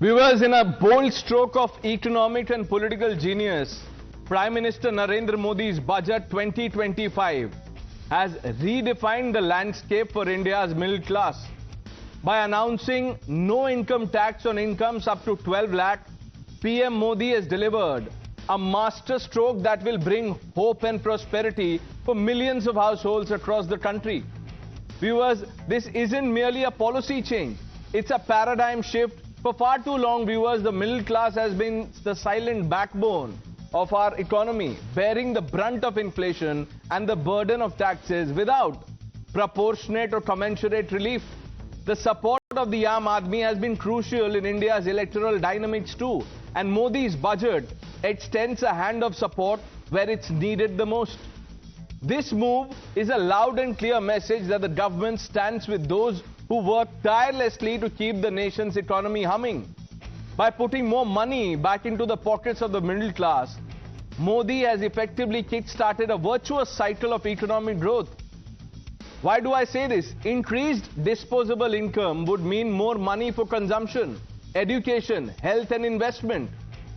Viewers, in a bold stroke of economic and political genius, Prime Minister Narendra Modi's Budget 2025 has redefined the landscape for India's middle class. By announcing no income tax on incomes up to 12 lakh, PM Modi has delivered a master stroke that will bring hope and prosperity for millions of households across the country. Viewers, this isn't merely a policy change, it's a paradigm shift. For far too long, viewers, the middle class has been the silent backbone of our economy, bearing the brunt of inflation and the burden of taxes without proportionate or commensurate relief. The support of the Aam Aadmi has been crucial in India's electoral dynamics too, and Modi's budget extends a hand of support where it's needed the most. This move is a loud and clear message that the government stands with those who work tirelessly to keep the nation's economy humming. By putting more money back into the pockets of the middle class, Modi has effectively kick-started a virtuous cycle of economic growth. Why do I say this? Increased disposable income would mean more money for consumption, education, health and investment.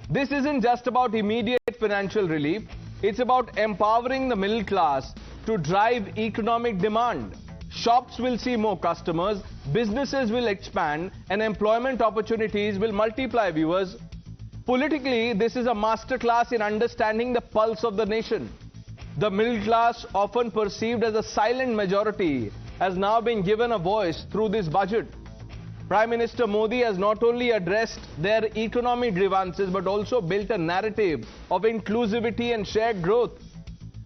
This isn't just about immediate financial relief, it's about empowering the middle class to drive economic demand. Shops will see more customers, businesses will expand, and employment opportunities will multiply, viewers. Politically, this is a masterclass in understanding the pulse of the nation. The middle class, often perceived as a silent majority, has now been given a voice through this budget. Prime Minister Modi has not only addressed their economic grievances but also built a narrative of inclusivity and shared growth.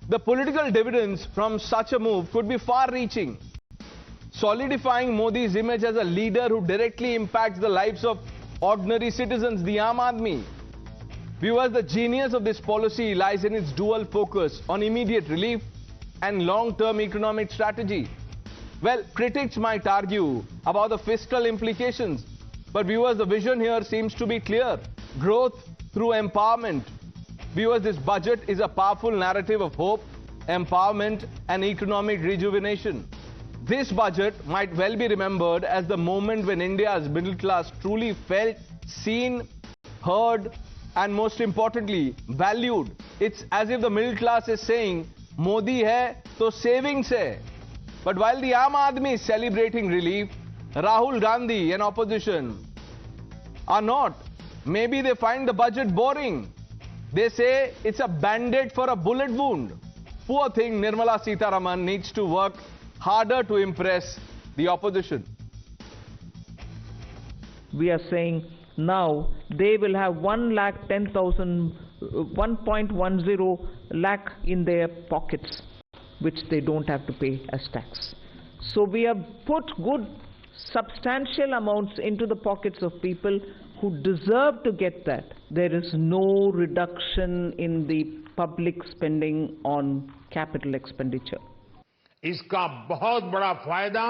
The political dividends from such a move could be far-reaching, solidifying Modi's image as a leader who directly impacts the lives of ordinary citizens, the Aam Aadmi. Viewers, the genius of this policy lies in its dual focus on immediate relief and long-term economic strategy. Well, critics might argue about the fiscal implications, but viewers, the vision here seems to be clear. Growth through empowerment. Viewers, this budget is a powerful narrative of hope, empowerment and economic rejuvenation. This budget might well be remembered as the moment when India's middle class truly felt seen, heard, and most importantly, valued. It's as if the middle class is saying, Modi hai, to savings hai. But while the Aam Aadmi is celebrating relief, Rahul Gandhi and opposition are not. Maybe they find the budget boring. They say it's a band-aid for a bullet wound. Poor thing, Nirmala Sitharaman needs to work harder to impress the opposition. We are saying now they will have 1,10,000, 1.10 lakh in their pockets, which they don't have to pay as tax. So we have put good substantial amounts into the pockets of people who deserve to get that. There is no reduction in the public spending on capital expenditure. इसका बहुत बड़ा फायदा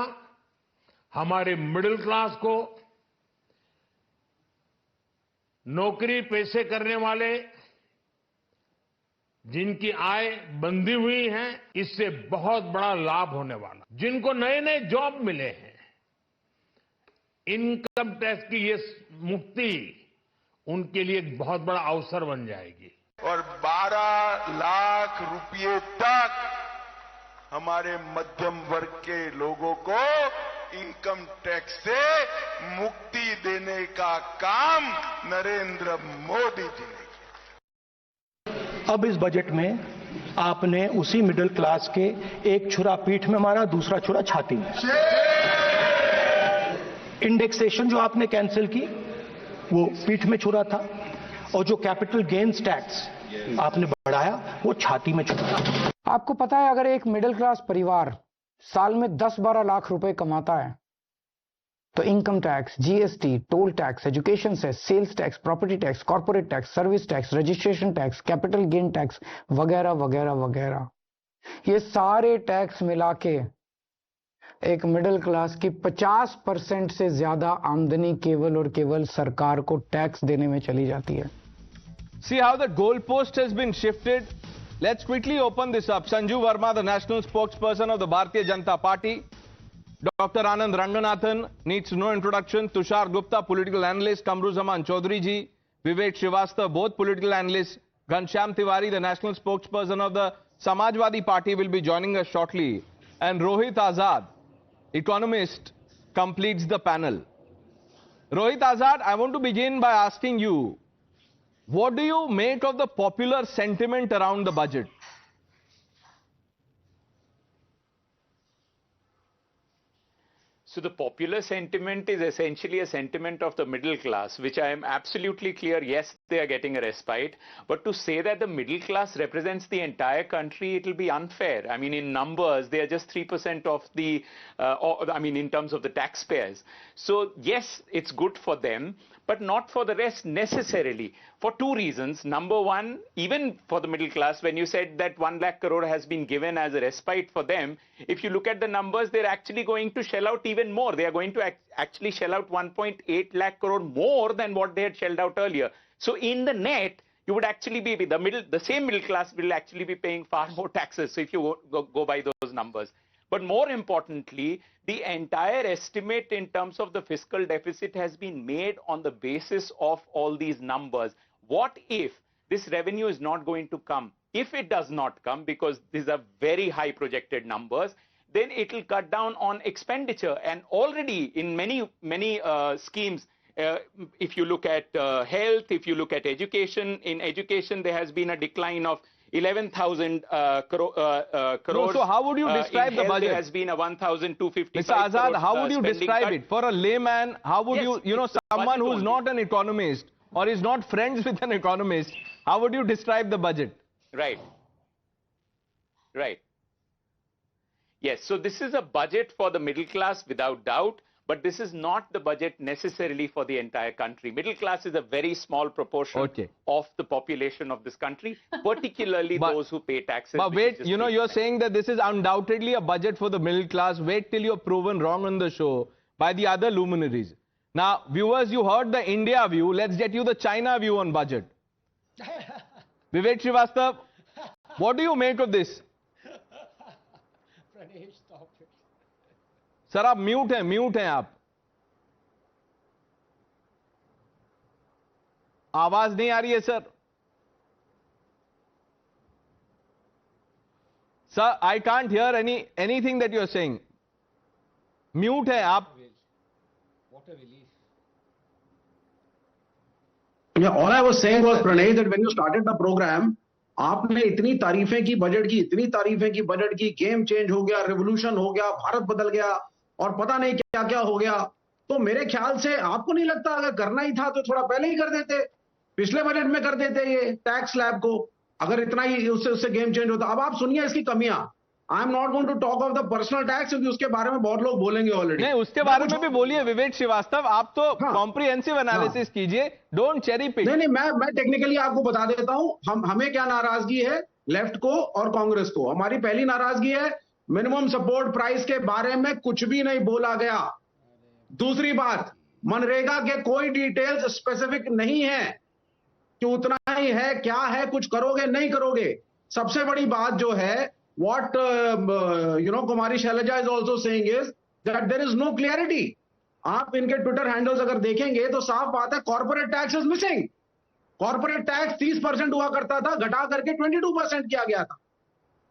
हमारे middle class को, नौकरी पेशे करने वाले जिनकी आय बंधी हुई है, इससे बहुत बड़ा लाभ होने वाला। जिनको नए नए जॉब मिले हैं, इनकम टैक्स की ये मुक्ति उनके लिए एक बहुत बड़ा अवसर बन जाएगी। और 12 लाख रुपए तक हमारे मध्यम वर्ग के लोगों को इनकम टैक्स से मुक्ति देने का काम नरेंद्र मोदी जी ने किया। अब इस बजट में आपने उसी मिडिल क्लास के एक छुरा पीठ में मारा, दूसरा छुरा छाती में। इंडेक्सेशन जो आपने कैंसिल की वो पीठ में छुरा था, और जो कैपिटल गेन्स टैक्स आपने बढ़ाया वो छाती में छुरा था। आपको पता है, अगर एक मिडिल क्लास परिवार साल में 10-12 लाख रुपए कमाता है तो income tax, GST, toll tax, education cess, sales tax, property tax, corporate tax, service tax, registration tax, capital gain tax वगैरह वगैरह वगैरह, ये सारे टैक्स मिला के एक मिडिल क्लास की 50% से ज्यादा आमदनी केवल और केवल सरकार को टैक्स देने में चली जाती है। See how the goalpost has been shifted. Let's quickly open this up. Sanju Verma, the national spokesperson of the Bharatiya Janata Party. Dr. Anand Ranganathan needs no introduction. Tushar Gupta, political analyst. Kamru Zaman Chaudhary ji, Vivek Srivastava, both political analysts. Ghanshyam Tiwari, the national spokesperson of the Samajwadi Party, will be joining us shortly. And Rohit Azad, economist, completes the panel. Rohit Azad, I want to begin by asking you, what do you make of the popular sentiment around the budget? So the popular sentiment is essentially a sentiment of the middle class, which I am absolutely clear, yes, they are getting a respite. But to say that the middle class represents the entire country, it will be unfair. I mean, in numbers, they are just 3% of the, in terms of the taxpayers. So yes, it's good for them, but not for the rest necessarily, for two reasons. Number one, even for the middle class, when you said that 1 lakh crore has been given as a respite for them, if you look at the numbers, they're actually going to shell out even more. They are going to actually shell out 1.8 lakh crore more than what they had shelled out earlier. So in the net, you would actually be the same middle class will actually be paying far more taxes. So if you go by those numbers. But more importantly, the entire estimate in terms of the fiscal deficit has been made on the basis of all these numbers. What if this revenue is not going to come? If it does not come, because these are very high projected numbers, then it will cut down on expenditure. And already in many schemes, if you look at health, if you look at education, in education there has been a decline of 11,000 crores. No, so how would you describe the budget? There has been a 1,255 Mr. Azad, how would you describe it? For a layman, how would someone who's not an economist or is not friends with an economist, how would you describe the budget? Right. Yes, so this is a budget for the middle class without doubt, but this is not the budget necessarily for the entire country. Middle class is a very small proportion of the population of this country, particularly those who pay taxes. But wait, you're saying that this is undoubtedly a budget for the middle class. Wait till you're proven wrong on the show by the other luminaries. Now, viewers, you heard the India view. Let's get you the China view on budget. Vivek Srivastava, what do you make of this? Sir आप mute हैं आप आवाज नहीं आ रही है sir I can't hear anything that you are saying mute है आप All I was saying was, Pranay, that when you started the program, आपने इतनी तारीफें की बजट की, गेम चेंज हो गया, रेवोल्यूशन हो गया, भारत बदल गया और पता नहीं क्या क्या हो गया. तो मेरे ख्याल से आपको नहीं लगता अगर करना ही था तो थोड़ा पहले ही कर देते, पिछले बजट में कर देते ये टैक्स स्लैब को, अगर इतना ही उससे गेम चेंज होता. अब आप सुनिए इसकी कमियां. I am not going to talk of the personal tax, क्योंकि उसके बारे में बहुत लोग बोलेंगे ऑलरेडी. नहीं, उसके बारे में भी बोलिए विवेक श्रीवास्तव, आप तो कॉम्प्रिहेंसिव एनालिसिस कीजिए, डोंट चेरी पिक. नहीं, मैं टेक्निकली आपको बता देता हूं. हमें क्या नाराजगी है लेफ्ट को और कांग्रेस को. हमारी पहली नाराजगी है मिनिमम सपोर्ट प्राइस के बारे में कुछ भी नहीं बोला गया. दूसरी बात, मनरेगा के कोई डिटेल्स स्पेसिफिक नहीं है कि उतना ही है, क्या है, कुछ करोगे नहीं करोगे. सबसे बड़ी बात जो है, what Kumari Selja is also saying is that there is no clarity. आप इनके ट्विटर हैंडल्स अगर देखेंगे तो साफ बात है, corporate tax is missing. Corporate tax 30% हुआ करता था, घटा करके 22% किया गया था.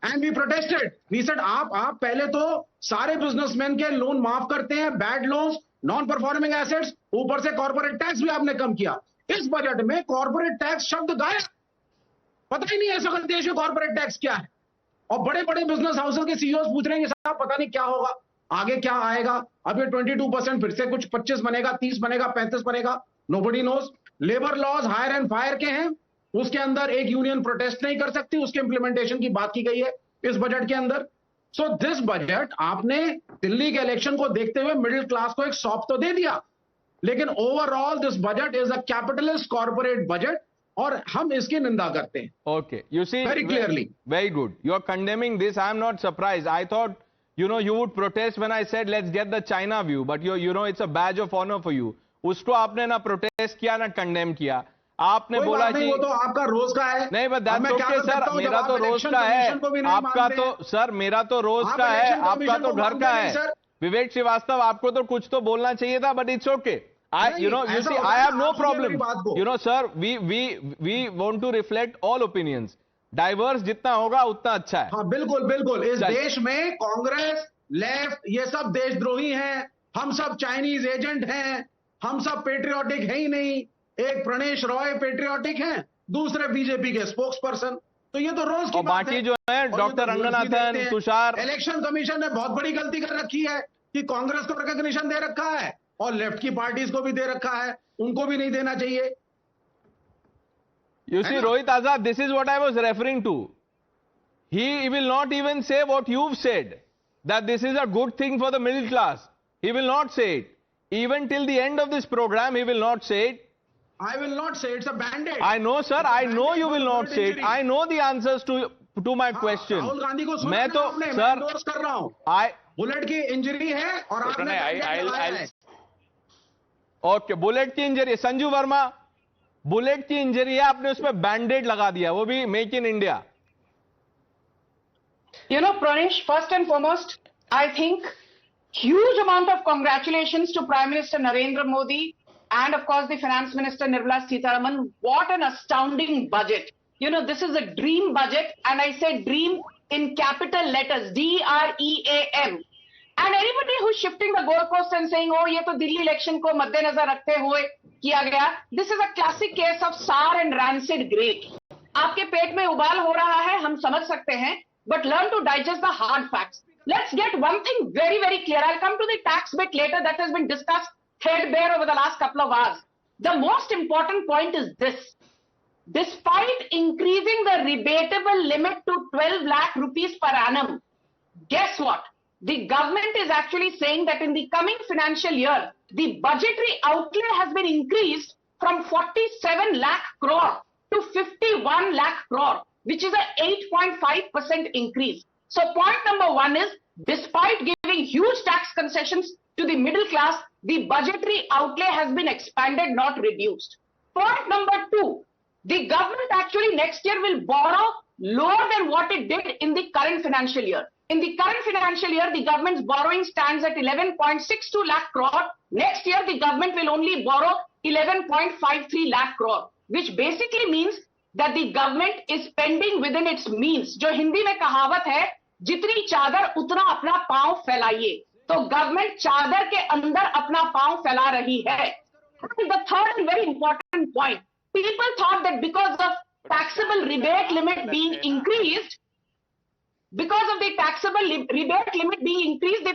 And we protested, we said आप पहले तो सारे बिजनेसमैन के लोन माफ करते हैं, bad loans, non performing assets, ऊपर से कॉर्पोरेट टैक्स भी आपने कम किया. इस बजट में कॉर्पोरेट टैक्स शब्द गायब. पता ही नहीं है ऐसा देश में कॉर्पोरेट टैक्स क्या है. और बड़े बड़े बिजनेस हाउसेस के सीईओज पूछ रहे हैं साहब पता नहीं क्या होगा, आगे क्या आएगा. अब ये 22% फिर से कुछ 25 बनेगा, 30 बनेगा, 35 बनेगा, nobody knows. Labour laws hire and fire के हैं, उसके अंदर एक यूनियन प्रोटेस्ट नहीं कर सकती, उसके इंप्लीमेंटेशन की बात की गई है इस बजट के अंदर. सो दिस बजट आपने दिल्ली के इलेक्शन को देखते हुए मिडिल क्लास को एक सौंप तो दे दिया, लेकिन overall this budget is a capitalist corporate budget और हम इसकी निंदा करते हैं. Okay, you see, very clearly. Very good. You are condemning this. I am not surprised. I thought, you would protest when I said let's get the China view, but it's a badge of honor for you. उसको आपने ना protest किया ना condemn किया. आपने बोला कि वो तो आपका रोज का है. नहीं, बट दैट्स ओके सर, मेरा तो रोज का है, आपका तो सर मेरा तो रोज का है, आपका तो घर का है. विवेक श्रीवास्तव, आपको तो कुछ तो बोलना चाहिए था, but it's okay. You see, I have no problem. Sir, we want to reflect all opinions. Diverse जितना होगा उतना अच्छा है. हाँ, बिल्कुल बिल्कुल. इस देश में कांग्रेस, लेफ्ट, ये सब देशद्रोही हैं. हम सब चाइनीज एजेंट हैं. हम सब पेट्रियोटिक है ही नहीं. एक प्रणेश रॉय पेट्रियोटिक हैं, दूसरे बीजेपी के स्पोक्स पर्सन. तो ये तो रोज की बात है. बाकी जो है doctor Ranganathan, Tushar. Election commission ने बहुत बड़ी गलती कर रखी है कि कांग्रेस को रिकॉग्निशन दे रखा है और लेफ्ट की पार्टीज को भी दे रखा है. उनको भी नहीं देना चाहिए. You see, Rohit Azad, this is what I was referring to. He will not even say what you've said, that this is a good thing for the middle class. He will not say it. Even till the end of this program, he will not say it. I will not say it's a band-aid. I know, sir. I know you will not say it. I know the answers to my question. Rahul Gandhi को मैं तो, मैं sir, endorse कर रहा हूं. Bullet की injury है और आपने है. ओके, बुलेट की इंजरी. संजू वर्मा, बुलेट की इंजरी है, आपने उस पर बैंडेड लगा दिया, वो भी make in India. Pranesh, first and foremost, I think huge amount of congratulations to Prime Minister Narendra Modi and of course the Finance Minister Nirmala Sitharaman. What an astounding budget. This is a dream budget, and I say dream in capital letters, DREAM. And anybody who's shifting the goalpost and saying, oh, ये तो Delhi election को मद्देनजर रखते हुए किया गया, this is a classic case of sour and rancid grape. आपके पेट में उबाल हो रहा है, हम समझ सकते हैं, but learn to digest the hard facts. Let's get one thing very, very clear. I'll come to the tax bit later that has been discussed threadbare over the last couple of hours. The most important point is this. Despite increasing the rebatable limit to 12 lakh rupees per annum, guess what? The government is actually saying that in the coming financial year, the budgetary outlay has been increased from 47 lakh crore to 51 lakh crore, which is a 8.5% increase. So point number one is, despite giving huge tax concessions to the middle class, the budgetary outlay has been expanded, not reduced. Point number two, the government actually next year will borrow lower than what it did in the current financial year. In the current financial year, the government's borrowing stands at 11.62 lakh crore. Next year, the government will only borrow 11.53 lakh crore, which basically means that the government is spending within its means. जो हिंदी में कहावत है, जितनी चादर उतना अपना पांव फैलाइए. तो गवर्नमेंट चादर के अंदर अपना पांव फैला रही है. The third and very important point, people thought that because of taxable rebate limit being increased, the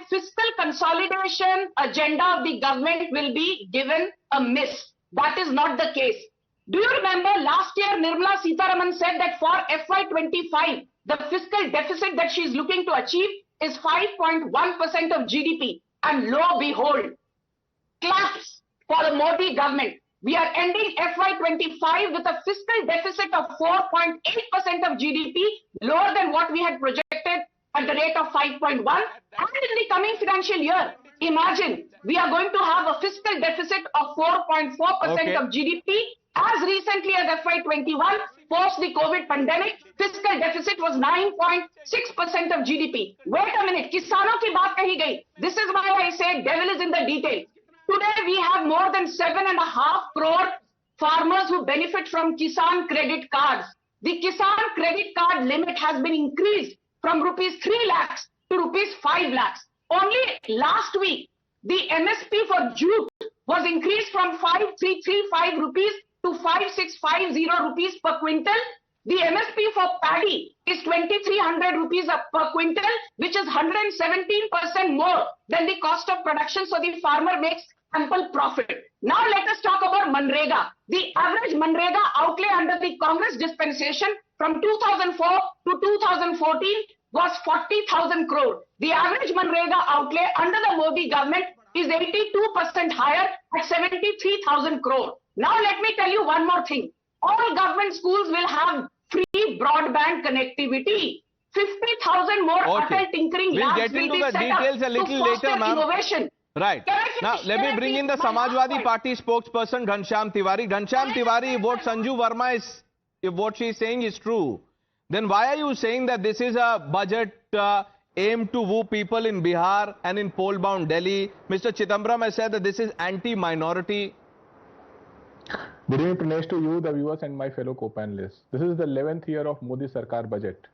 fiscal consolidation agenda of the government will be given a miss. That is not the case. Do you remember last year Nirmala Sitharaman said that for FY25, the fiscal deficit that she is looking to achieve is 5.1% of GDP. And lo behold, claps for the Modi government. We are ending FY25 with a fiscal deficit of 4.8% of GDP, lower than what we had projected at the rate of 5.1. And in the coming financial year, imagine, we are going to have a fiscal deficit of 4.4% of GDP. As recently as FY21, post the COVID pandemic, fiscal deficit was 9.6% of GDP. Wait a minute, किसानों की बात कही गई. This is why I say devil is in the detail. Today we have more than 7.5 crore farmers who benefit from Kisan credit cards. The Kisan credit card limit has been increased from rupees 3 lakhs to rupees 5 lakhs. Only last week, the MSP for jute was increased from 5335 rupees to 5650 rupees per quintal. The MSP for paddy is 2300 rupees per quintal, which is 117% more than the cost of production, so the farmer makes ample profit. Now let us talk about Manrega. The average Manrega outlay under the Congress dispensation from 2004 to 2014 was 40,000 crore. The average Manrega outlay under the Modi government is 82% higher at 73,000 crore. Now let me tell you one more thing. All government schools will have free broadband connectivity. 50,000 more Atal tinkering labs will be set up to foster innovation. Right. Now, let me bring in the Samajwadi Party spokesperson, Ghanshyam Tiwari. Ghanshyam Tiwari, if what Sanju Verma is, if what she is saying is true, then why are you saying that this is a budget aimed to woo people in Bihar and in poll-bound Delhi. Mr. Chidambaram has said that this is anti-minority. Good evening, Pranesh, to you, the viewers, and my fellow co-panelists. This is the 11th year of Modi Sarkar budget.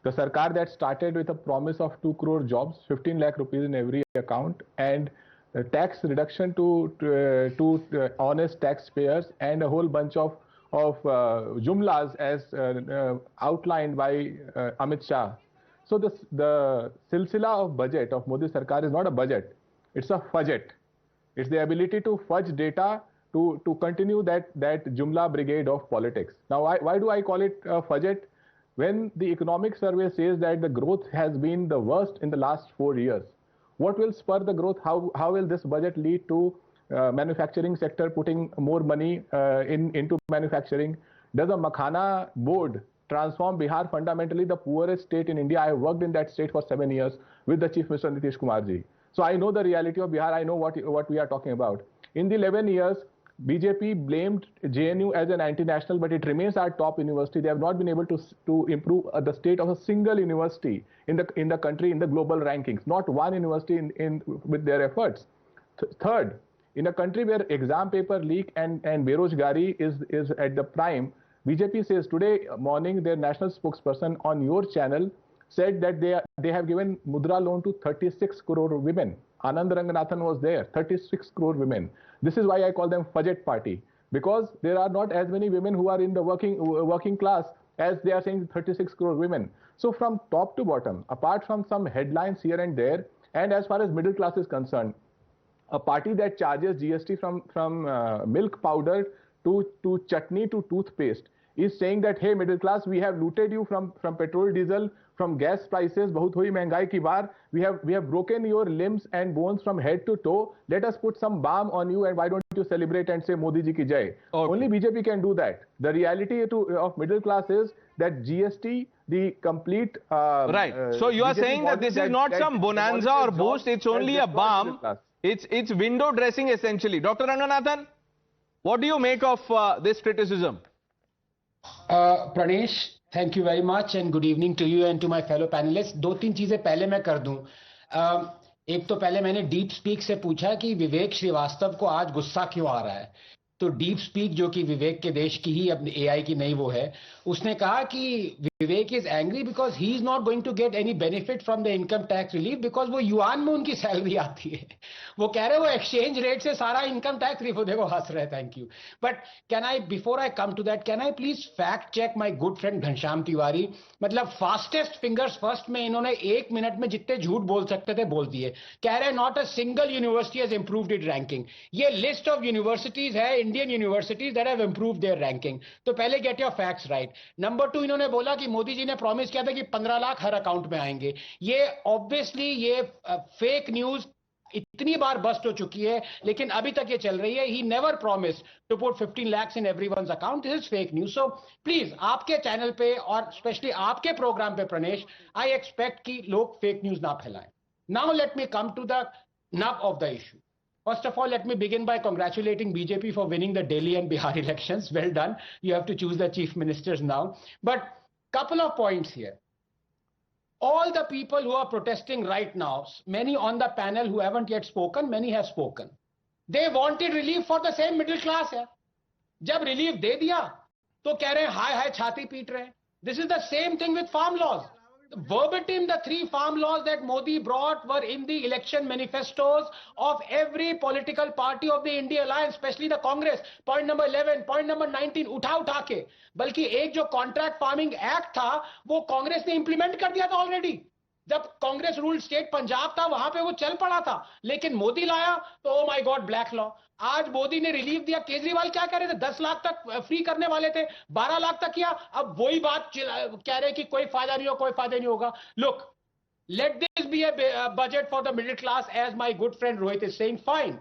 The Sarkar that started with a promise of 2 crore jobs, 15 lakh rupees in every account, and tax reduction to honest taxpayers, and a whole bunch of jumlas as outlined by Amit Shah. So the silsila of budget of Modi Sarkar is not a budget, it's a fudget. It's the ability to fudge data to continue that jumla brigade of politics. Now, why do I call it a fudget? When the economic survey says that the growth has been the worst in the last 4 years, what will spur the growth? How will this budget lead to manufacturing sector putting more money into manufacturing? Does a Makhana board transform Bihar, fundamentally the poorest state in India? I have worked in that state for 7 years with the Chief Minister Nitish Kumar ji. So I know the reality of Bihar. I know what we are talking about. In the 11 years, BJP blamed JNU as an anti-national, but it remains our top university. They have not been able to improve the state of a single university in the country in the global rankings. Not one university with their efforts. Third, in a country where exam paper leak and Berojgari is at the prime, BJP says today morning their national spokesperson on your channel said that they have given Mudra loan to 36 crore women. Anand Ranganathan was there, 36 crore women. This is why I call them Fudget Party, because there are not as many women who are in the working class as they are saying 36 crore women. So from top to bottom, apart from some headlines here and there, and as far as middle class is concerned, a party that charges GST from milk powder to chutney to toothpaste is saying that, hey, middle class, we have looted you from petrol, diesel, from gas prices, bahut hui mehengai ki baar. We have broken your limbs and bones from head to toe. Let us put some balm on you, and why don't you celebrate and say Modi ji ki jai? Okay. Only BJP can do that. The reality of middle class is that GST, the complete right. So you are saying that this is not some bonanza or boost. It's only a balm. It's window dressing essentially. Dr. Ranganathan, what do you make of this criticism? Pranesh, thank you very much and good evening to you and to my fellow panelists. दो तीन चीजें पहले मैं कर दूं. एक तो पहले मैंने डीप स्पीक से पूछा कि विवेक श्रीवास्तव को आज गुस्सा क्यों आ रहा है. तो डीप स्पीक, जो कि विवेक के देश की ही अपनी एआई की नई वो है, उसने कहा कि Vivek is angry because he is not going to get any benefit from the income tax relief because वो युआन में उनकी सैलरी आती है. वो कह रहे हैं वो एक्सचेंज रेट से सारा इनकम टैक्स रिलीफ. देखो हंस रहे. Thank you. But can I, before I come to that, can I please fact check my good friend Ghanshyam Tiwari. मतलब फास्टेस्ट फिंगर्स फर्स्ट में इन्होंने 1 मिनट में जितने झूठ बोल सकते थे बोल दिए. कह रहे not a single university has improved it ranking. ये लिस्ट ऑफ यूनिवर्सिटीज है, Indian universities that have improved their ranking. तो पहले get your facts right. Number 2, इन्होंने बोला कि मोदी जी ने प्रॉमिस किया था कि 15 लाख हर अकाउंट में आएंगे. ये ऑब्वियसली ये फेक न्यूज इतनी बार बस्ट हो चुकी है, लेकिन अभी तक ये चल रही है. He never promised to put 15 lakhs in everyone's account. This is fake news. So please, आपके चैनल पे और स्पेशली आपके प्रोग्राम पे प्रणेश, I expect कि लोग फेक न्यूज ना फैलाएं. Now let me come to the nub of the issue. First of all, let me begin by congratulating BJP for winning the Delhi and Bihar elections. Well done. You have to choose the chief ministers now. But couple of points here. All the people who are protesting right now, many on the panel who haven't yet spoken, many have spoken. They wanted relief for the same middle class. है. जब relief दे दिया, तो कह रहे हैं हाय हाय छाती पीट रहे हैं. This is the same thing with farm laws. Verbatim, the 3 farm laws that Modi brought were in the election manifestos of every political party of the India Alliance, especially the Congress. Point number 11, point number 19, उठा के. बल्कि एक जो contract farming act था, वो कांग्रेस ने implement कर दिया था ऑलरेडी. जब कांग्रेस रूल स्टेट पंजाब था, वहां पे वो चल पड़ा था. लेकिन मोदी लाया तो oh my God black law. आज मोदी ने रिलीफ दिया. केजरीवाल क्या कह रहे थे? 10 लाख तक फ्री करने वाले थे, 12 लाख तक किया. अब वही बात कह रहे कि कोई फायदा नहीं हो, कोई फायदा नहीं होगा. Look, let this be a budget for the middle class, as my good friend Rohit is saying. Fine.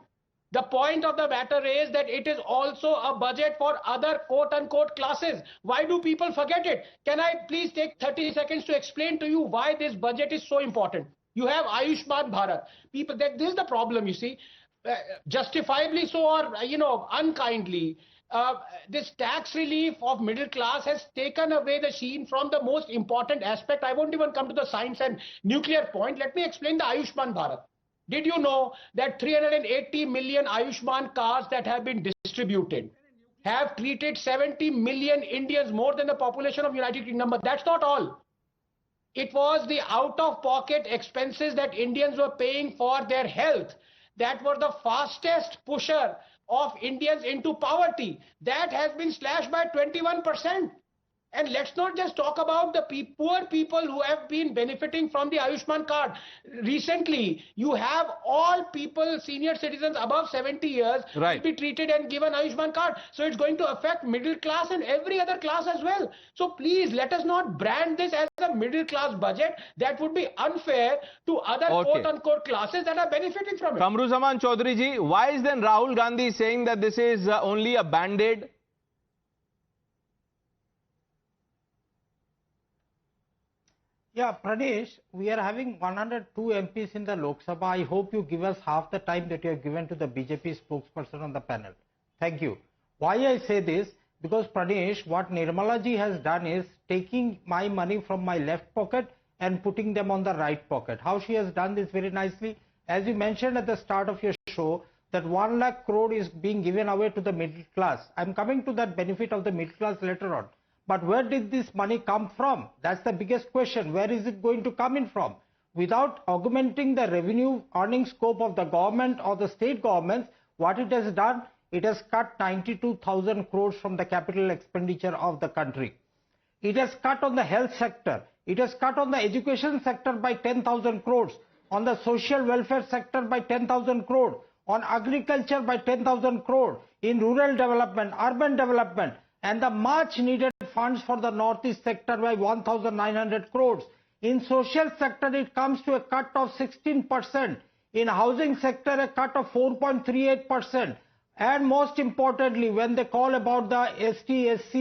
The point of the matter is that it is also a budget for other quote-unquote classes. Why do people forget it? Can I please take 30 seconds to explain to you why this budget is so important? You have Ayushman Bharat. People, this is the problem, you see. Justifiably so, or unkindly, this tax relief of middle class has taken away the sheen from the most important aspect. I won't even come to the science and nuclear point. Let me explain the Ayushman Bharat. Did you know that 380 million Ayushman cards that have been distributed have treated 70 million Indians, more than the population of United Kingdom? But that's not all. It was the out-of-pocket expenses that Indians were paying for their health that were the fastest pusher of Indians into poverty. That has been slashed by 21%. And let's not just talk about the poor people who have been benefiting from the Ayushman card. Recently, you have all people, senior citizens above 70 years, right, will be treated and given Ayushman card. So it's going to affect middle class and every other class as well. So please, let us not brand this as a middle class budget. That would be unfair to other quote-unquote classes that are benefiting from it. Kamruzaman Chaudhary ji, why is then Rahul Gandhi saying that this is only a band-aid? Yeah, Pradesh, we are having 102 MPs in the Lok Sabha. I hope you give us half the time that you have given to the BJP spokesperson on the panel. Thank you. Why I say this? Because Pradesh, what Nirmala ji has done is taking my money from my left pocket and putting them on the right pocket. How she has done this very nicely? As you mentioned at the start of your show, that 1 lakh crore is being given away to the middle class. I'm coming to that benefit of the middle class later on. But where did this money come from? That's the biggest question. Where is it going to come in from? Without augmenting the revenue earning scope of the government or the state governments, what it has done, it has cut 92,000 crores from the capital expenditure of the country. It has cut on the health sector. It has cut on the education sector by 10,000 crores. On the social welfare sector by 10,000 crores. On agriculture by 10,000 crores. In rural development, urban development. And the much needed funds for the northeast sector by 1,900 crores. In social sector, it comes to a cut of 16%. In housing sector, a cut of 4.38%. And most importantly, when they call about the ST-SC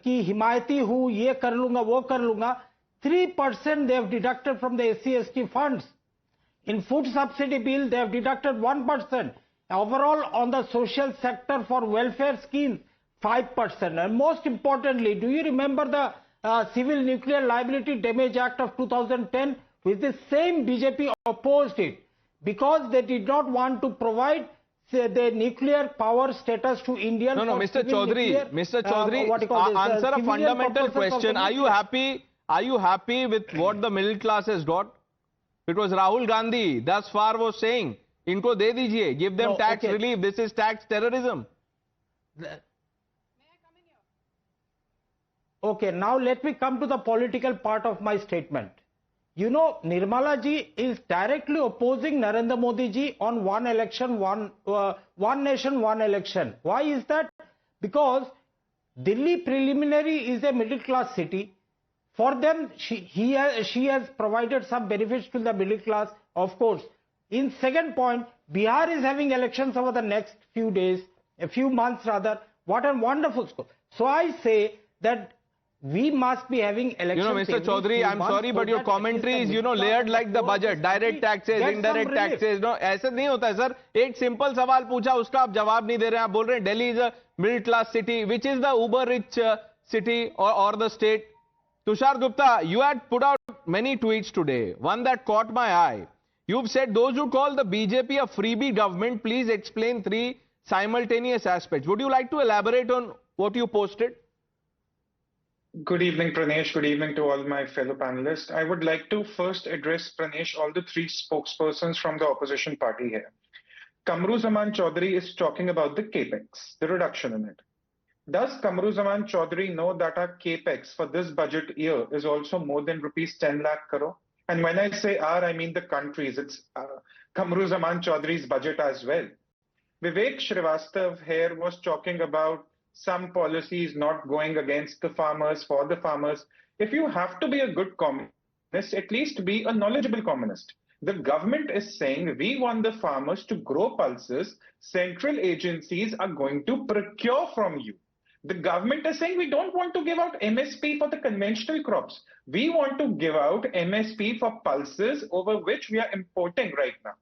ki himayati hu, ye kar lunga, wo kar lunga, 3% they have deducted from the SC-ST funds. In food subsidy bill, they have deducted 1%. Overall, on the social sector for welfare schemes, 5%. And most importantly, do you remember the Civil Nuclear Liability Damage Act of 2010? With the same BJP opposed it because they did not want to provide the nuclear power status to India. No, Mr. Chaudhary, answer a fundamental question. Are you happy with what the middle class has got? It was Rahul Gandhi thus far was saying, inko de dijiye, give them tax relief. This is tax terrorism. Okay, now let me come to the political part of my statement. You know, Nirmala ji is directly opposing Narendra Modi ji on one election, one nation, one election. Why is that? Because Delhi preliminary is a middle class city. For them, she has provided some benefits to the middle class, of course. In second point, Bihar is having elections over the next few days, a few months rather. What a wonderful score. So I say that we must be having elections. You know, Mr. Chaudhary, I'm sorry, but your commentary is, layered like the budget. Direct taxes, indirect taxes. No, ऐसा नहीं होता है, sir. एक simple सवाल पूछा, उसका आप जवाब नहीं दे रहे हैं. आप बोल रहे हैं, Delhi is a middle class city. Which is the uber rich city or the state? Tushar Gupta, you had put out many tweets today. One that caught my eye. You've said those who call the BJP a freebie government, please explain 3 simultaneous aspects. Would you like to elaborate on what you posted? Good evening, Pranesh. Good evening to all my fellow panelists. I would like to first address, Pranesh, all the 3 spokespersons from the opposition party here. Kamruzaman Chaudhary is talking about the capex, the reduction in it. Does Kamruzaman Chaudhary know that our capex for this budget year is also more than rupees 10 lakh crore? And when I say our, I mean the country's. It's Kamruzaman Chaudhary's budget as well. Vivek Srivastav here was talking about some policies not going against the farmers, for the farmers. If you have to be a good communist, at least be a knowledgeable communist. The government is saying we want the farmers to grow pulses. Central agencies are going to procure from you. The government is saying we don't want to give out MSP for the conventional crops. We want to give out MSP for pulses over which we are importing right now.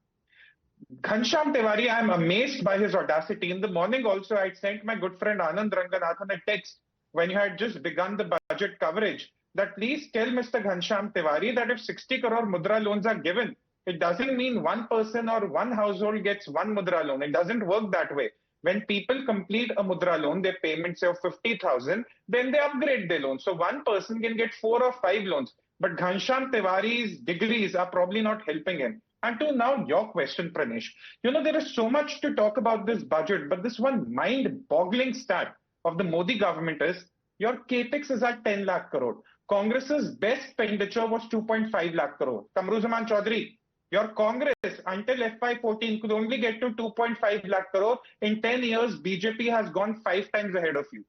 Ghanshyam Tiwari, I'm amazed by his audacity. In the morning also, I sent my good friend Anand Ranganathan a text when you had just begun the budget coverage that please tell Mr. Ghanshyam Tiwari that if 60 crore mudra loans are given, it doesn't mean one person or one household gets one mudra loan. It doesn't work that way. When people complete a mudra loan, their payments of 50,000, then they upgrade their loan. So one person can get 4 or 5 loans. But Ghanshyam Tiwari's degrees are probably not helping him. And to now your question, Pranesh, there is so much to talk about this budget, but this one mind-boggling stat of the Modi government is your capex is at 10 lakh crore. Congress's best expenditure was 2.5 lakh crore. Kamruzaman Chaudhary, your Congress until FY14 could only get to 2.5 lakh crore. In 10 years, BJP has gone 5 times ahead of you,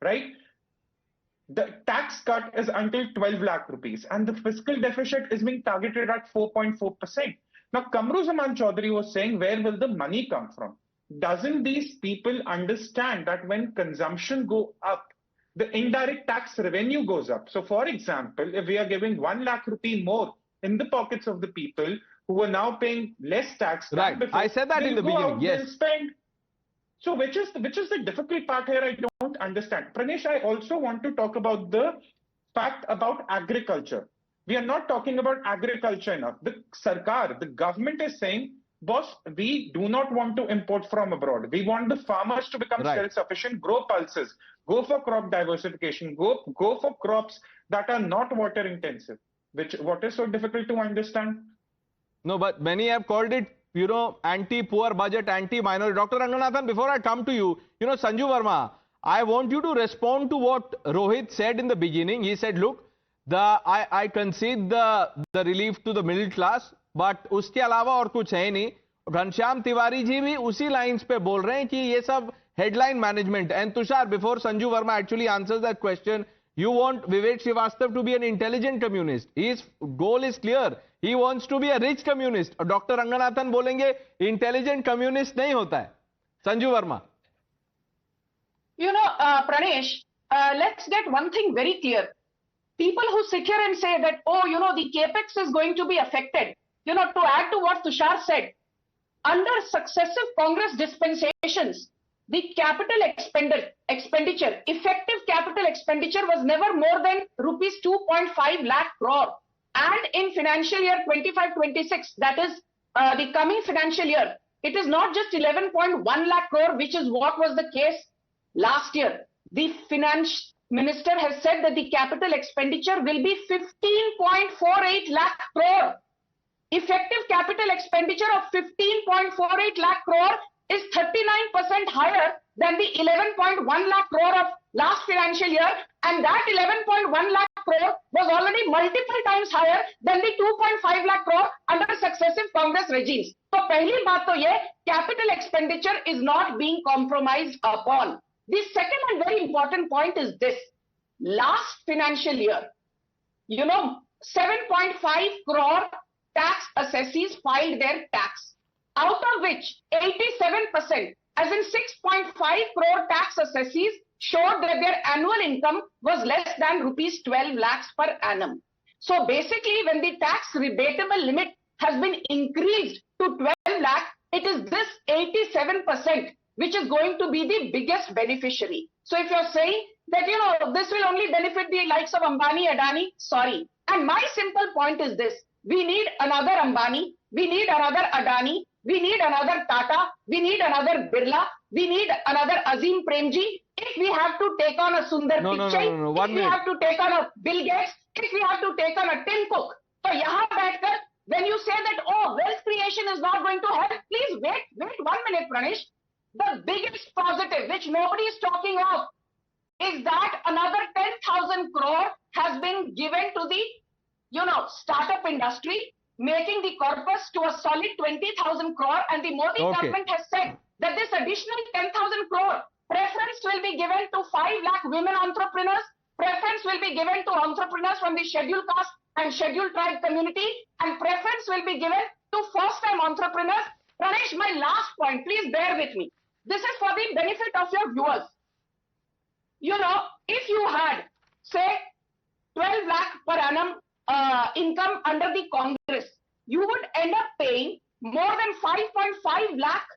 right? The tax cut is until 12 lakh rupees and the fiscal deficit is being targeted at 4.4%. Now, Kamruzaman Chaudhary was saying, where will the money come from? Doesn't these people understand that when consumption go up, the indirect tax revenue goes up? So, for example, if we are giving 1 lakh rupee more in the pockets of the people who are now paying less tax, right? Before, I said that in the beginning. Yes. Spend. So, which is the difficult part here? I don't understand. Pranesh, I also want to talk about the fact about agriculture. We are not talking about agriculture enough. The Sarkar, the government is saying, boss, we do not want to import from abroad. We want the farmers to become self-sufficient, grow pulses, go for crop diversification, go for crops that are not water intensive. What is so difficult to understand? No, but many have called it, anti-poor budget, anti-minority. Dr. Ranganathan, before I come to you, Sanju Verma, I want you to respond to what Rohit said in the beginning. He said, look, I concede the relief to the middle class, but उसके अलावा और कुछ है नहीं. घनश्याम तिवारी जी भी उसी lines पे बोल रहे हैं कि ये सब headline management. And Tushar, before Sanju Verma actually answers that question, you want Vivek Srivastava to be an intelligent communist. His goal is clear. He wants to be a rich communist. Dr. Ranganathan बोलेंगे intelligent communist नहीं होता है. Sanju Verma. Pranesh, let's get one thing very clear. People who sit here and say that, the capex is going to be affected, to add to what Tushar said, under successive Congress dispensations, the capital expenditure, effective capital expenditure was never more than rupees 2.5 lakh crore. And in financial year 25-26, that is the coming financial year, it is not just 11.1 lakh crore, which is what was the case last year. The finance minister has said that the capital expenditure will be 15.48 lakh crore. Effective capital expenditure of 15.48 lakh crore is 39% higher than the 11.1 lakh crore of last financial year, and that 11.1 lakh crore was already multiple times higher than the 2.5 lakh crore under successive Congress regimes. So, पहली बात तो ये capital expenditure is not being compromised upon. The second and very important point is this. Last financial year, 7.5 crore tax assessees filed their tax, out of which 87%, as in 6.5 crore tax assessees, showed that their annual income was less than rupees 12 lakhs per annum. So basically, when the tax rebatable limit has been increased to 12 lakh, it is this 87% which is going to be the biggest beneficiary. So if you're saying that, this will only benefit the likes of Ambani, Adani, sorry. And my simple point is this. We need another Ambani, we need another Adani, we need another Tata, we need another Birla, we need another Azim Premji. If we have to take on a Sundar Pichai, if we have to take on a Bill Gates, if we have to take on a Tim Cook. So yahan baitkar, when you say that, wealth creation is not going to help, please wait 1 minute, Pranesh. The biggest positive, which nobody is talking of, is that another 10,000 crore has been given to the, startup industry, making the corpus to a solid 20,000 crore. And the Modi government has said that this additional 10,000 crore preference will be given to 5 lakh women entrepreneurs. Preference will be given to entrepreneurs from the scheduled caste and scheduled tribe community. And preference will be given to first-time entrepreneurs. Pranesh, my last point, please bear with me. This is for the benefit of your viewers. If you had, say, 12 lakh per annum income under the Congress, you would end up paying more than 5.5 lakh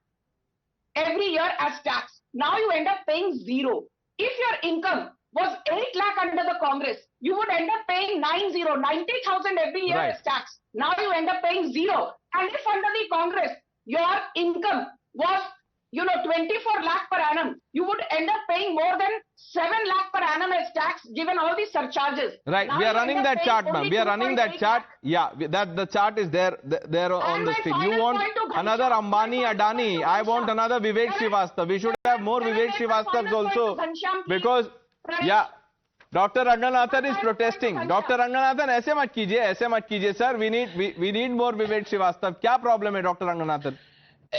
every year as tax. Now you end up paying zero. If your income was 8 lakh under the Congress, you would end up paying 90,000 every year as tax. Now you end up paying zero. And if under the Congress, your income was, 24 lakh per annum, you would end up paying more than 7 lakh per annum as tax, given all these surcharges. Right, now we are running that chart, ma'am. We are running that chart. Yeah, that the chart is there on the screen. You want another Ambani, Adani. I want another Vivek Srivastava. We should have more Vivek Srivastavas also. Because, yeah, Dr. Ranganathan is protesting. Dr. Ranganathan, ऐसे मत कीजिए, sir. We need more Vivek Srivastava. क्या problem है, Dr. Ranganathan?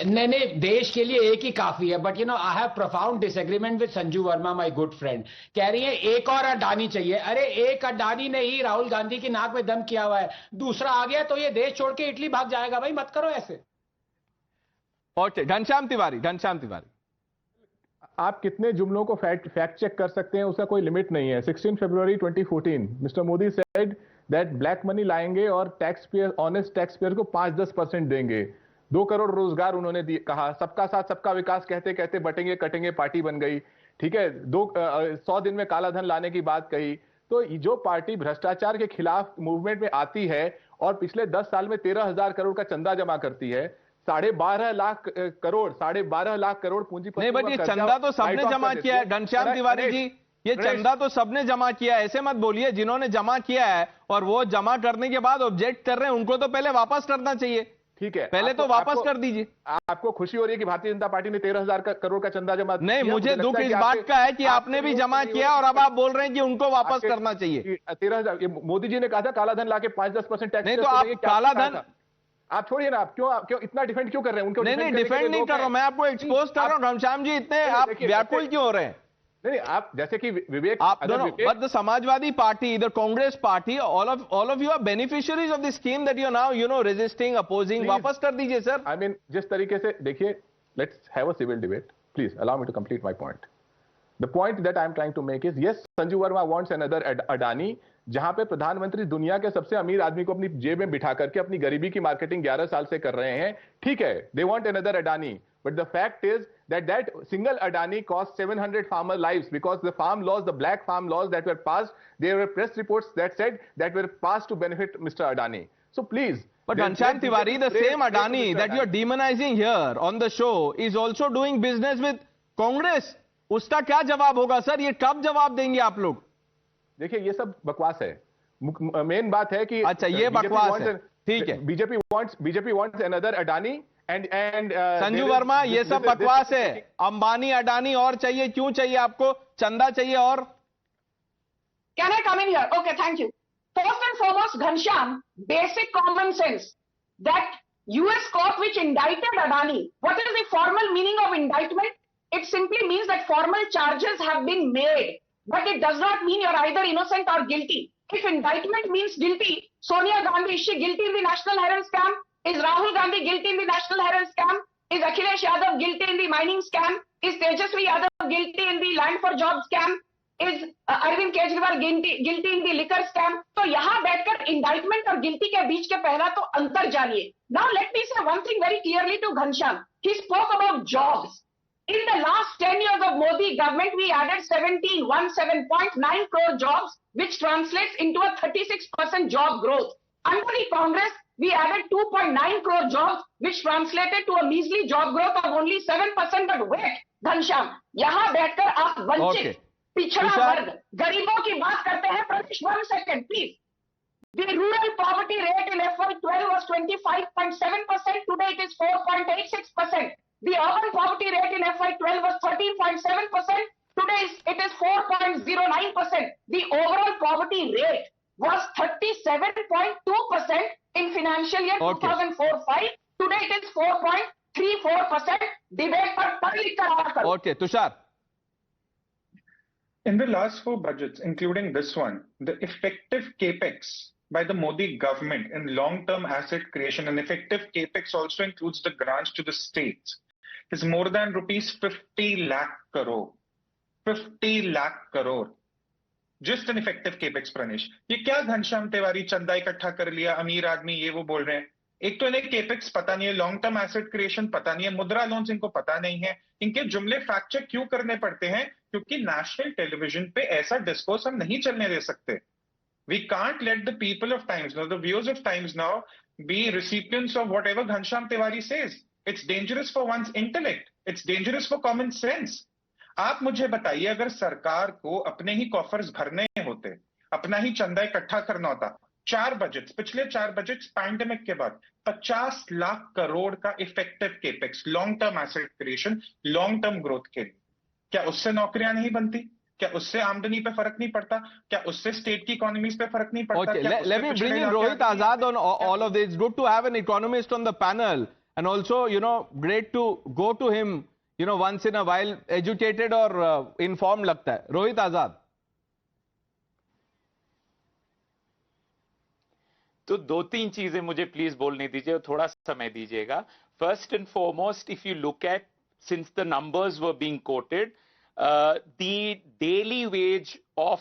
नहीं, देश के लिए एक ही काफी है, but I have profound disagreement with Sanju Verma, my good friend. कह रही है एक और अडानी चाहिए. अरे एक अडानी ने ही राहुल गांधी की नाक में दम किया हुआ है, दूसरा आ गया तो ये देश छोड़ के इटली भाग जाएगा. भाई मत करो ऐसे. ओके, घनश्याम तिवारी. आप कितने जुमलों को फैक्ट चेक कर सकते हैं, उसका कोई लिमिट नहीं है. 16 फरवरी 2014 mister Modi said that black money लाएंगे और ऑनेस्ट टैक्स पेयर को 5-10% देंगे. 2 करोड़ रोजगार उन्होंने कहा. सबका साथ सबका विकास कहते कहते बटेंगे कटेंगे पार्टी बन गई. ठीक है, 100 दिन में काला धन लाने की बात कही. तो जो पार्टी भ्रष्टाचार के खिलाफ मूवमेंट में आती है और पिछले 10 साल में 13,000 करोड़ का चंदा जमा करती है, 12.5 लाख करोड़ पूंजीपति. नहीं, बट ये चंदा तो सबने जमा किया है घनश्याम तिवारी जी. ये चंदा तो सबने जमा किया है. ऐसे मत बोलिए. जिन्होंने जमा किया है और वो जमा करने के बाद ऑब्जेक्ट कर रहे हैं, उनको तो पहले वापस करना चाहिए. ठीक है, पहले तो वापस कर दीजिए. आपको खुशी हो रही है कि भारतीय जनता पार्टी ने 13,000 करोड़ का चंदा जमा नहीं, मुझे दुख इस बात का है कि आपने भी जमा किया और अब आप बोल रहे हैं कि उनको वापस करना चाहिए. 13,000 मोदी जी ने कहा था काला धन लाके 5-10% टैक्स. नहीं तो आप काला धन, आप छोड़िए ना. आप क्यों इतना डिफेंड क्यों कर रहे हैं उनको? नहीं, डिफेंड नहीं कर रहा हूं मैं, आपको एक्सपोज कर रहा हूं. घनश्याम जी, इतने आप व्याकुल क्यों हो रहे हैं? नहीं, आप जैसे कि विवेक, आप दोनों, but the Samajwadi party, the Congress party, all of you are beneficiaries of the scheme that you now resisting, opposing. वापस कर दीजिए सर. आई मीन, जिस तरीके से देखिए, let's have a civil debate. Please allow me to complete my point. The point that I am trying to make is, yes, Sanju Verma wants another Adani, जहां पे प्रधानमंत्री दुनिया के सबसे अमीर आदमी को अपनी जेब में बिठा करके अपनी गरीबी की मार्केटिंग 11 साल से कर रहे हैं. ठीक है, they want another Adani, but the fact is that single Adani cost 700 farmer lives, because the farm laws, the black farm laws that were passed, there were press reports that said that were passed to benefit Mr. Adani. So please. But Ghanshyam Tiwari, the same Adani that you are demonizing here on the show is also doing business with Congress. उसका क्या जवाब होगा sir? ये कब जवाब देंगे आप लोग? देखिए, ये सब बकवास है. मेन बात है कि अच्छा, ये बकवास है. ठीक है. BJP wants another Adani. Sanju Verma, ये सब बकवास है. अंबानी, अडानी और चाहिए. क्यों चाहिए आपको? चंदा चाहिए और? Can I come in here? Okay, thank you. First and foremost, Ghanshyam, basic common sense that US court which indicted Adani, what is the formal meaning of indictment? It simply means that formal charges have been made, but it does not mean you're either innocent or guilty. If indictment means guilty, Sonia Gandhi, is she guilty in the National Herald scam? Is Rahul Gandhi guilty in the National Herald scam? Is Akhilesh Yadav guilty in the mining scam? Is Tejasvi Yadav guilty in the land for job scam? Is Arvind Kejriwal guilty in the liquor scam? तो यहाँ बैठकर indictment और guilty के बीच के पहला तो अंतर जानिए. Now let me say one thing very clearly to Ghanshyam. He spoke about jobs. In the last 10 years of Modi government, we added 17.9 crore jobs, which translates into a 36% job growth. Under the Congress, we added 2.9 crore jobs, which translated to a measly job growth of only 7%. But wait, Ghanshyam, यहाँ बैठकर आप वंचित, पिछड़ा वर्ग, गरीबों की बात करते हैं. Pranesh, 1 second, please. The rural poverty rate in FY12 was 25.7%. Today it is 4.86%. The urban poverty rate in FY12 was 13.7%. Today it is 4.09%. The overall poverty rate was 37.2% in financial year 2004-05. Today it is 4.34%. Debate पर पढ़ लिख कर आना करो. Okay, Tushar. In the last 4 budgets, including this one, the effective capex by the Modi government in long-term asset creation, and effective capex also includes the grants to the states, is more than rupees 50 lakh crore. 50 lakh crore. Just an effective capex, Pranesh. ये क्या घनश्याम तिवारी चंदा इकट्ठा कर लिया, अमीर आदमी ये वो बोल रहे हैं? एक तो इन्हें केपेक्स पता नहीं है, लॉन्ग टर्म एसेट क्रिएशन पता नहीं है, मुद्रा लोन्स इनको पता नहीं है। इनके जुमले फैक्ट चेक क्यों करने पड़ते हैं? क्योंकि नेशनल टेलीविजन पे ऐसा डिस्कोर्स हम नहीं चलने दे सकते। We can't let the people of Times Now, the viewers of Times Now, be recipients of whatever Ghanshyam Tiwari says. It's dangerous for one's intellect. It's dangerous for common sense. आप मुझे बताइए, अगर सरकार को अपने ही कॉफर्स भरने होते, अपना ही चंदा इकट्ठा करना होता, पिछले 4 बजट्स पैंडेमिक के बाद 50 लाख करोड़ का effective capex, long term asset creation, long term growth के लिए, क्या उससे नौकरियां नहीं बनती? क्या उससे आमदनी पे फर्क नहीं पड़ता? क्या उससे स्टेट की इकोनॉमीज पे फर्क नहीं पड़ता? Okay, let me bring in Rohit Azad on all of this. It's good to have an economist on the panel, and also, great to go to him, once in a while, educated or informed लगता है. Rohit Azad. तो 2-3 चीजें मुझे please बोलने दीजिए और थोड़ा समय दीजिएगा. First and foremost, if you look at, since the numbers were being quoted, the daily wage of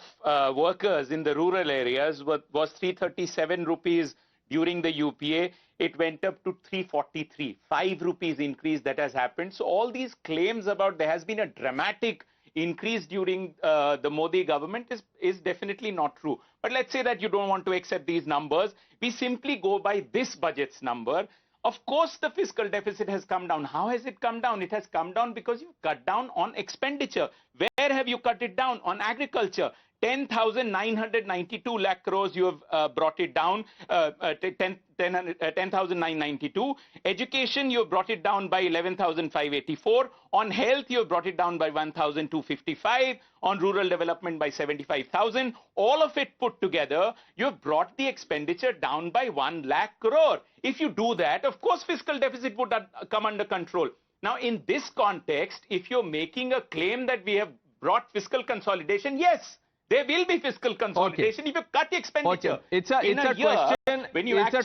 workers in the rural areas was 337 rupees during the UPA. It went up to 343, 5 rupees increase that has happened. So all these claims about there has been a dramatic increase during the Modi government is definitely not true. But let's say that you don't want to accept these numbers. We simply go by this budget's number. Of course, the fiscal deficit has come down. How has it come down? It has come down because you cut down on expenditure. Where have you cut it down? On agriculture. 10,992 lakh crores you have brought it down, 10,992. Education, you have brought it down by 11,584. On health, you have brought it down by 1,255. On rural development by 75,000. All of it put together, you have brought the expenditure down by 1 lakh crore. If you do that, of course, fiscal deficit would come under control. Now, in this context, if you're making a claim that we have brought fiscal consolidation, yes, there will be fiscal consolidation if you cut expenditure. It's a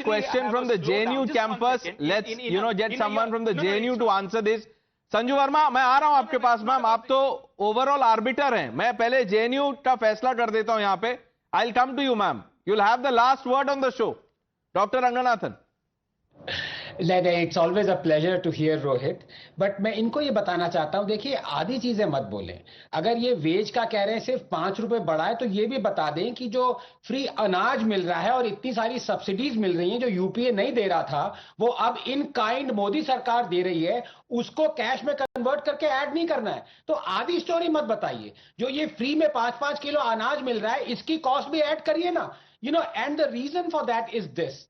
question from the JNU campus. Let's get someone from the JNU to answer this. Sanju Verma, मैं आ रहा हूं आपके पास. Ma'am, आप तो overall orbiter हैं. मैं पहले JNU का फैसला कर देता हूं यहाँ पे. I'll come to you, ma'am. You'll have the last word on the show. Dr. Ranganathan. It's always a pleasure to hear Rohit, but मैं इनको ये बताना चाहता हूँ, देखिए आधी चीजें मत बोलें. अगर ये वेज का कह रहे हैं सिर्फ 5 रुपए बढ़ाए, तो ये भी बता दें कि जो फ्री अनाज मिल रहा है और इतनी सारी सब्सिडीज मिल रही हैं जो यूपीए नहीं दे रहा था, वो अब इन काइंड मोदी सरकार दे रही है. उसको कैश में कन्वर्ट करके ऐड नहीं करना है. तो आधी स्टोरी मत बताइए. जो ये फ्री में 5-5 किलो अनाज मिल रहा है, इसकी कॉस्ट भी ऐड करिए ना. And the reason for that is this,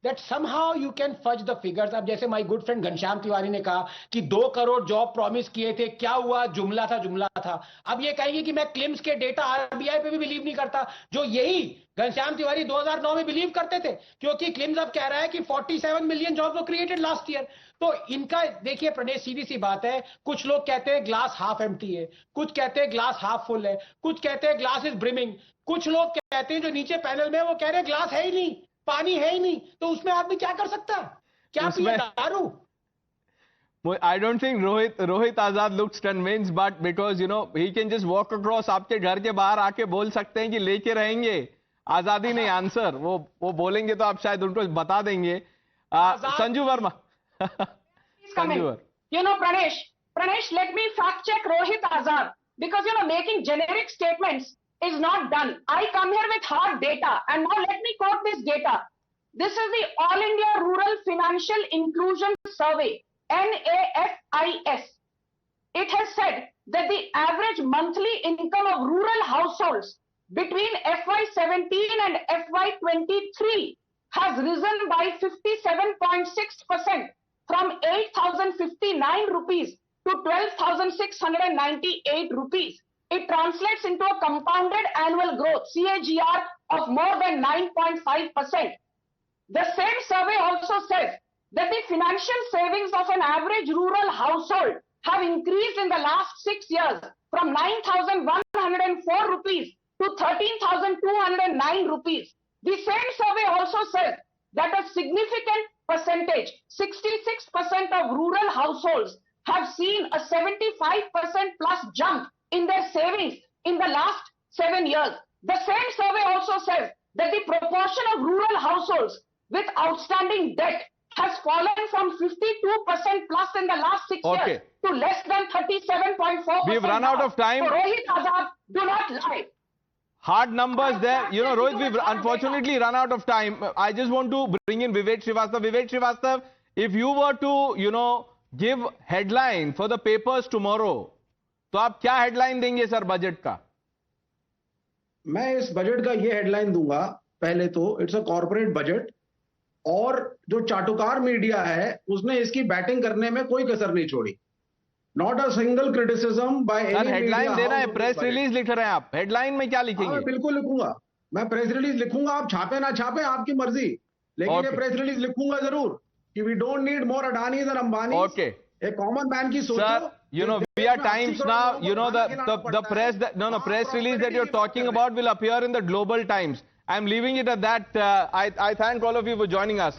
that somehow you can fudge the figures. अब जैसे my good friend Ghanshyam Tiwari ने कहा कि 2 करोड़ जॉब प्रॉमिस किए थे, क्या हुआ? जुमला था. अब ये कहेंगे कि मैं क्लिम्स के डेटा आरबीआई पे भी बिलीव नहीं करता, जो यही घनश्याम तिवारी 2009 में बिलीव करते थे, क्योंकि क्लिम्स अब कह रहा है कि 47 मिलियन जॉब्स वर क्रिएटेड लास्ट ईयर. तो इनका देखिए प्रणेश, सीधी सी बात है. कुछ लोग कहते हैं ग्लास हाफ एम्प्टी है, कुछ कहते हैं ग्लास हाफ फुल है, कुछ कहते हैं ग्लास इज ब्रिमिंग, कुछ लोग कहते हैं जो नीचे पैनल में वो कह रहे हैं ग्लास है ही नहीं, पानी है ही नहीं. तो उसमें आदमी क्या कर सकता है? क्या पिए? दारू? I don't think Rohit Azad looks convinced, but because he can just walk across आपके घर के बाहर आके बोल सकते हैं कि लेके रहेंगे. आजादी नहीं आंसर. वो बोलेंगे तो आप शायद उनको बता देंगे. Sanju Verma. Pranesh, let me fact check Rohit Azad, because making generic statements is not done. I come here with hard data, and now let me quote this data. This is the All India Rural Financial Inclusion Survey, NAFIS. It has said that the average monthly income of rural households between FY17 and FY23 has risen by 57.6% from 8,059 rupees to 12,698 rupees. It translates into a compounded annual growth, CAGR, of more than 9.5%. The same survey also says that the financial savings of an average rural household have increased in the last 6 years from 9,104 rupees to 13,209 rupees. The same survey also says that a significant percentage, 66% of rural households have seen a 75% plus jump in their savings in the last 7 years. The same survey also says that the proportion of rural households with outstanding debt has fallen from 52% plus in the last 6 Okay. years to less than 37.4%. We've run out of time. So Rohit Azad, do not lie. Hard numbers there. You know, Rohit, we've unfortunately run out of time. I just want to bring in Vivek Srivastava. Vivek Srivastava, if you were to, you know, give headline for the papers tomorrow, तो आप क्या headline देंगे sir budget का? मैं इस budget का ये headline दूंगा, पहले तो इट्स अ कॉर्पोरेट बजट, और जो चाटुकार मीडिया है उसने इसकी बैटिंग करने में कोई कसर नहीं छोड़ी. Not a single criticism by any media. Headline देना है, प्रेस रिलीज लिख रहे हैं आप, हेडलाइन में क्या लिखेंगे? मैं बिल्कुल लिखूंगा, मैं प्रेस रिलीज लिखूंगा, आप छापे ना छापे आपकी मर्जी, लेकिन ये प्रेस रिलीज लिखूंगा जरूर कि we don't need more Adanis and Ambani. Okay, a common man की सोचो. Sir, you know, we are times now, you know, the press, press release that you're talking about will appear in the Global Times. I'm leaving it at that. I thank all of you for joining us.